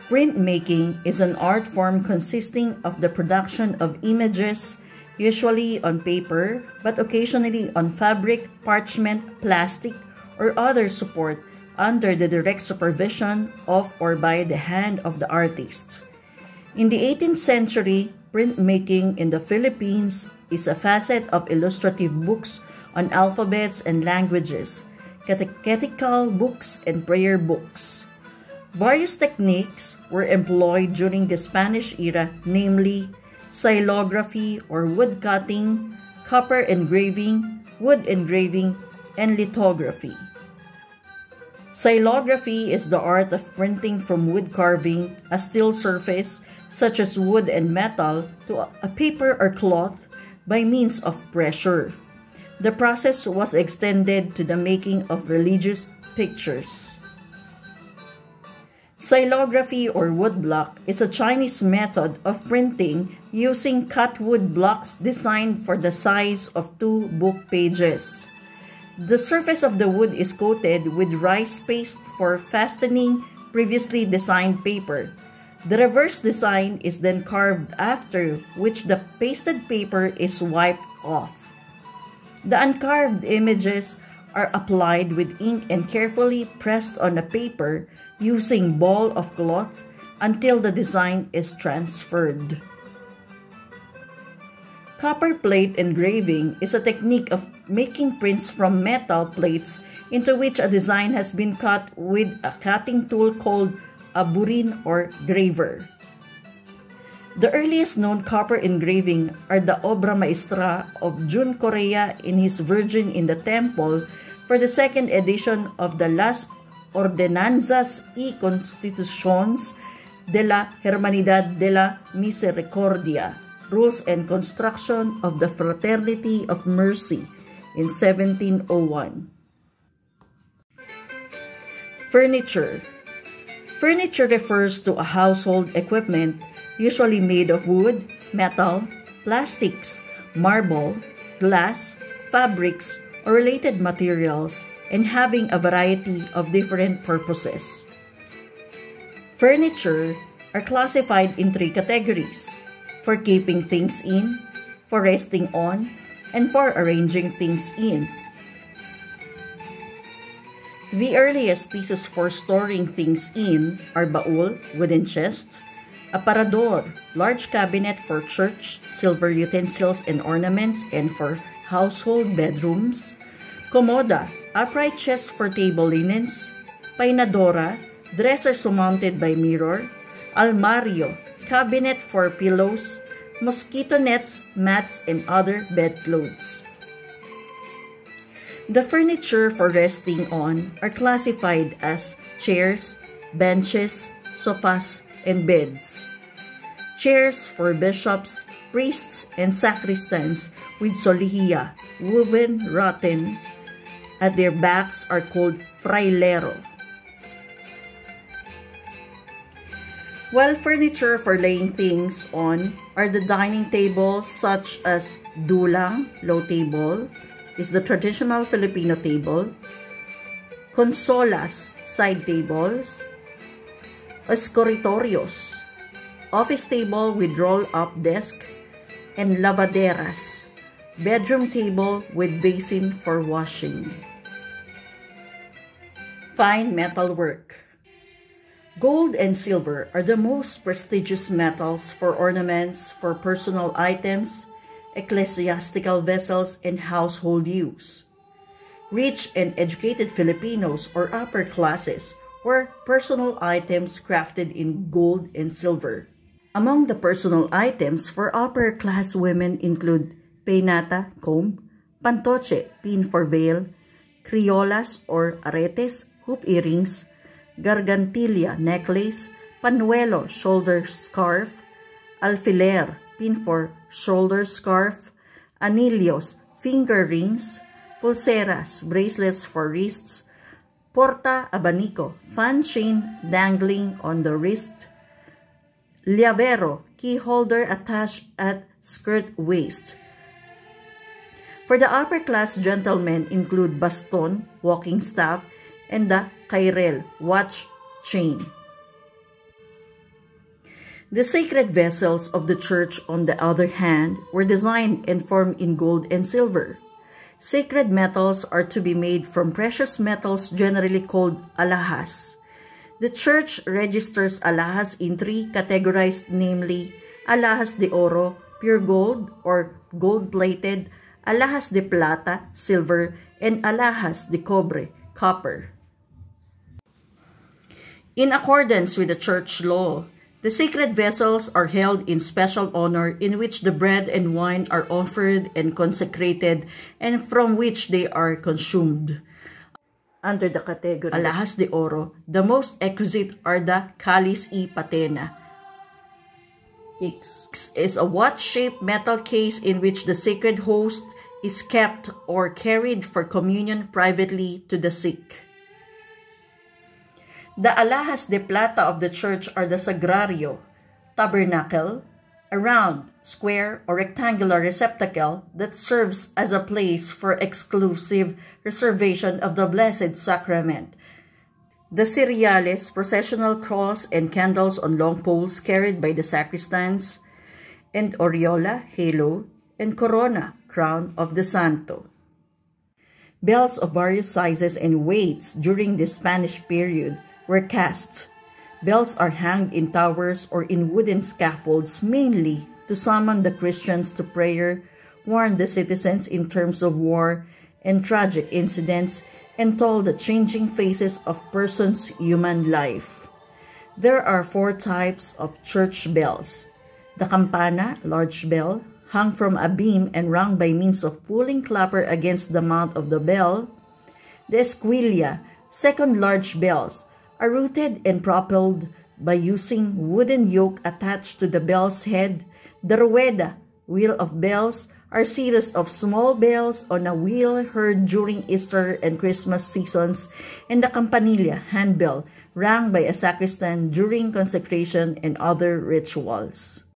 Printmaking is an art form consisting of the production of images, usually on paper, but occasionally on fabric, parchment, plastic, or other support under the direct supervision of or by the hand of the artist. In the 18th century, printmaking in the Philippines is a facet of illustrative books on alphabets and languages, catechetical books, and prayer books. Various techniques were employed during the Spanish era, namely xylography or wood cutting, copper engraving, wood engraving, and lithography. Xylography is the art of printing from wood carving a still surface, such as wood and metal, to a paper or cloth by means of pressure. The process was extended to the making of religious pictures. Xylography or woodblock is a Chinese method of printing using cut wood blocks designed for the size of 2 book pages. The surface of the wood is coated with rice paste for fastening previously designed paper. The reverse design is then carved, after which the pasted paper is wiped off. The uncarved images are applied with ink and carefully pressed on the paper using ball of cloth until the design is transferred. Copper plate engraving is a technique of making prints from metal plates into which a design has been cut with a cutting tool called a burin or graver. The earliest known copper engraving are the obra maestra of Jun Correa in his Virgin in the Temple for the second edition of the Las Ordenanzas y Constituciones de la Hermanidad de la Misericordia, Rules and Construction of the Fraternity of Mercy in 1701. Furniture. Furniture refers to a household equipment usually made of wood, metal, plastics, marble, glass, fabrics, or related materials, and having a variety of different purposes. Furniture are classified in 3 categories: for keeping things in, for resting on, and for arranging things in. The earliest pieces for storing things in are baul, wooden chests, aparador, large cabinet for church, silver utensils and ornaments and for household bedrooms, komoda, upright chest for table linens, painadora, dresser surmounted by mirror, almario, cabinet for pillows, mosquito nets, mats, and other bedclothes. The furniture for resting on are classified as chairs, benches, sofas, and beds. Chairs for bishops, priests, and sacristans with solihia, woven rattan, at their backs are called frailero. While furniture for laying things on are the dining tables such as dulang, low table, is the traditional Filipino table, consolas, side tables, escritorios, office table with roll-up desk, and lavaderas, bedroom table with basin for washing. Fine metalwork. Gold and silver are the most prestigious metals for ornaments for personal items, ecclesiastical vessels, and household use. Rich and educated Filipinos or upper classes wear personal items crafted in gold and silver. Among the personal items for upper class women include peinata, comb, pantoche, pin for veil, criolas or aretes, hoop earrings, gargantilla, necklace, panuelo, shoulder scarf, alfiler, pin for shoulder scarf, anillos, finger rings, pulseras, bracelets for wrists, porta abanico, fan chain dangling on the wrist, llavero, key holder attached at skirt waist. For the upper class gentlemen include baston, walking staff, and the kairel, watch chain. The sacred vessels of the church, on the other hand, were designed and formed in gold and silver. Sacred metals are to be made from precious metals generally called alhajas. The church registers alhajas in three categorized, namely alhajas de oro, pure gold or gold-plated, alhajas de plata, silver, and alhajas de cobre, copper. In accordance with the church law, the sacred vessels are held in special honor, in which the bread and wine are offered and consecrated, and from which they are consumed. Under the category alhajas de oro, the most exquisite are the cáliz y patena. X is a watch-shaped metal case in which the sacred host is kept or carried for communion privately to the sick. The alhajas de plata of the church are the sagrario, tabernacle, a round, square, or rectangular receptacle that serves as a place for exclusive reservation of the Blessed Sacrament. The cereales, processional cross, and candles on long poles carried by the sacristans, and aureola, halo, and corona, crown of the santo. Bells of various sizes and weights during the Spanish period were cast. Bells are hanged in towers or in wooden scaffolds, mainly to summon the Christians to prayer, warn the citizens in terms of war and tragic incidents, and told the changing phases of persons' human life. There are 4 types of church bells. The campana, large bell, hung from a beam and rung by means of pulling clapper against the mouth of the bell. The esquilla, second large bells, are rooted and propelled by using wooden yoke attached to the bell's head. The rueda, wheel of bells, are series of small bells on a wheel heard during Easter and Christmas seasons, and the campanilla, handbell, rang by a sacristan during consecration and other rituals.